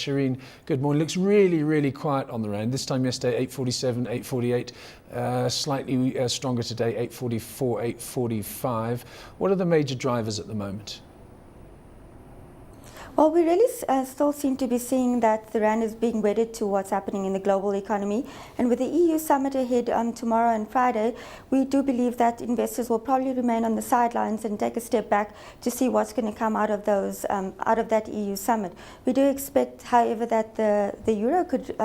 Shireen, good morning. Looks really, really quiet on the rand. This time yesterday, 847, 848. Slightly stronger today, 844, 845. What are the major drivers at the moment? Well, we really still seem to be seeing that the rand is being wedded to what's happening in the global economy. And with the EU summit ahead tomorrow and Friday, we do believe that investors will probably remain on the sidelines and take a step back to see what's going to come out of those out of that EU summit. We do expect, however, that the euro could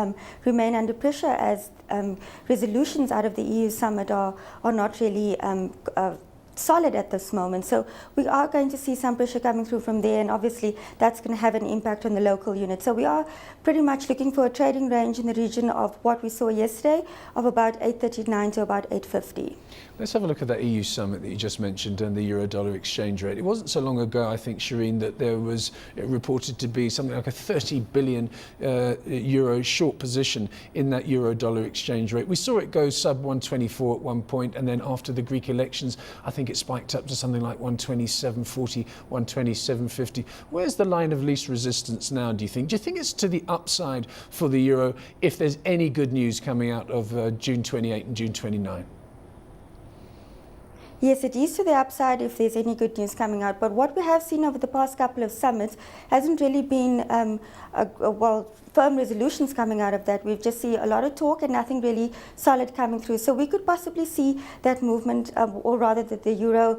remain under pressure as resolutions out of the EU summit are not really solid at this moment. So we are going to see some pressure coming through from there, and obviously that's going to have an impact on the local unit. So we are pretty much looking for a trading range in the region of what we saw yesterday of about 839 to about 850. Let's have a look at that EU summit that you just mentioned and the euro-dollar exchange rate. It wasn't so long ago, I think, Shireen, that there was reported to be something like a 30 billion euro short position in that euro-dollar exchange rate. We saw it go sub 124 at one point, and then after the Greek elections, I think it spiked up to something like 127.40, 127.50. Where's the line of least resistance now, do you think? Do you think it's to the upside for the euro if there's any good news coming out of June 28 and June 29? Yes, it is to the upside if there's any good news coming out. But what we have seen over the past couple of summits hasn't really been firm resolutions coming out of that. We've just seen a lot of talk and nothing really solid coming through. So we could possibly see that movement, or rather that the euro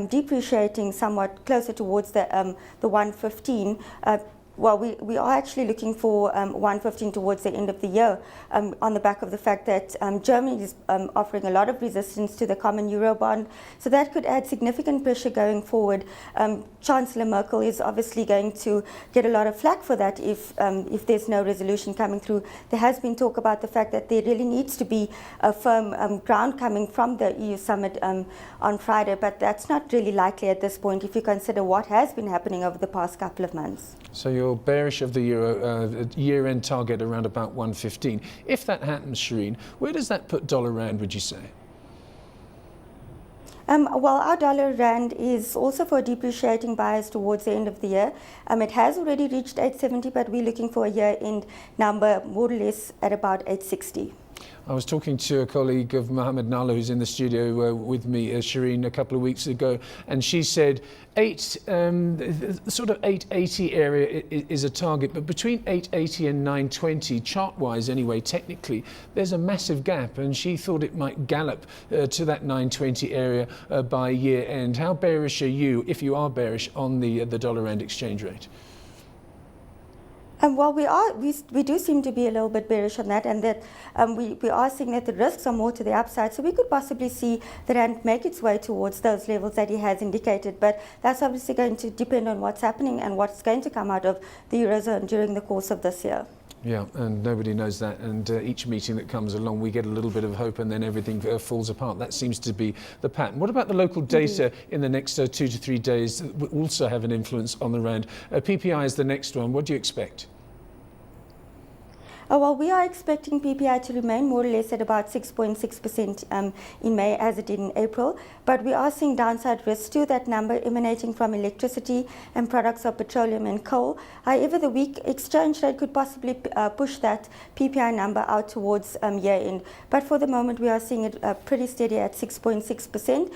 depreciating somewhat closer towards the 115. Well, we are actually looking for 115 towards the end of the year on the back of the fact that Germany is offering a lot of resistance to the common euro bond. So that could add significant pressure going forward. Chancellor Merkel is obviously going to get a lot of flack for that if there's no resolution coming through. There has been talk about the fact that there really needs to be a firm ground coming from the EU summit on Friday, but that's not really likely at this point if you consider what has been happening over the past couple of months. So you're bearish of the euro year-end target around about 115. If that happens, Shireen, where does that put dollar rand, would you say? Well, our dollar rand is also for a depreciating bias towards the end of the year. It has already reached 870, but we're looking for a year-end number more or less at about 860. I was talking to a colleague of Mohammed Nalla, who's in the studio with me, Shireen, a couple of weeks ago, and she said sort of 880 area is a target, but between 880 and 920, chart-wise anyway, technically, there's a massive gap, and she thought it might gallop to that 920 area by year end. How bearish are you, if you are bearish, on the dollar rand exchange rate? Well, we do seem to be a little bit bearish on that, and that we are seeing that the risks are more to the upside. So we could possibly see the rand make its way towards those levels that he has indicated. But that's obviously going to depend on what's happening and what's going to come out of the Eurozone during the course of this year. Yeah, and nobody knows that, and each meeting that comes along we get a little bit of hope and then everything falls apart. That seems to be the pattern. What about the local data in the next 2 to 3 days that will also have an influence on the rand? PPI is the next one. What do you expect? Well, we are expecting PPI to remain more or less at about 6.6% in May as it did in April, but we are seeing downside risks to that number emanating from electricity and products of petroleum and coal. However, the weak exchange rate could possibly push that PPI number out towards year end, but for the moment we are seeing it pretty steady at 6.6%.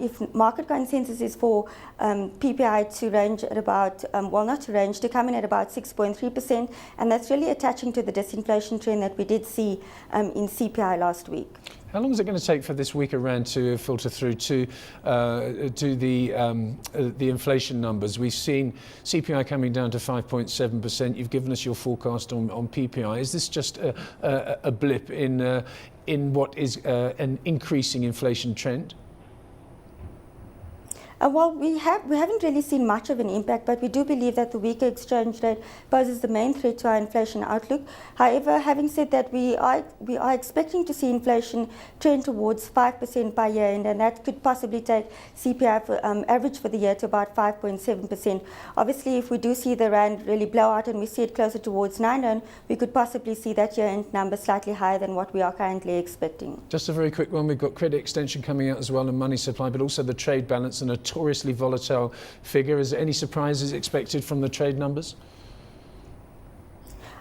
If market consensus is for PPI to range at about, well, not to range, to come in at about 6.3%, and that's really attaching to the disinflation trend that we did see in CPI last week. How long is it going to take for this weaker rand to filter through to the inflation numbers? We've seen CPI coming down to 5.7%. You've given us your forecast on PPI. Is this just a blip in what is an increasing inflation trend? Well, we haven't really seen much of an impact, but we do believe that the weaker exchange rate poses the main threat to our inflation outlook. However, having said that, we are expecting to see inflation trend towards 5% by year end, and that could possibly take CPI average for the year to about 5.7%. Obviously, if we do see the rand really blow out and we see it closer towards 9, we could possibly see that year end number slightly higher than what we are currently expecting. Just a very quick one. We've got credit extension coming out as well, and money supply, but also the trade balance and a notoriously volatile figure. Is there any surprises expected from the trade numbers?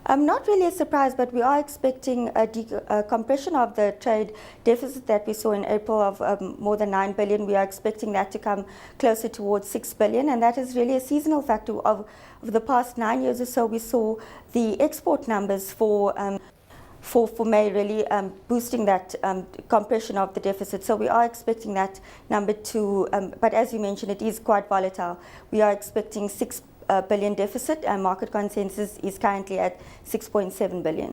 Not really a surprise, but we are expecting a compression of the trade deficit that we saw in April of more than 9 billion. We are expecting that to come closer towards 6 billion, and that is really a seasonal factor of the past 9 years or so. We saw the export numbers for May really boosting that compression of the deficit. So we are expecting that number to, but as you mentioned, it is quite volatile. We are expecting 6 billion deficit, and market consensus is currently at 6.7 billion.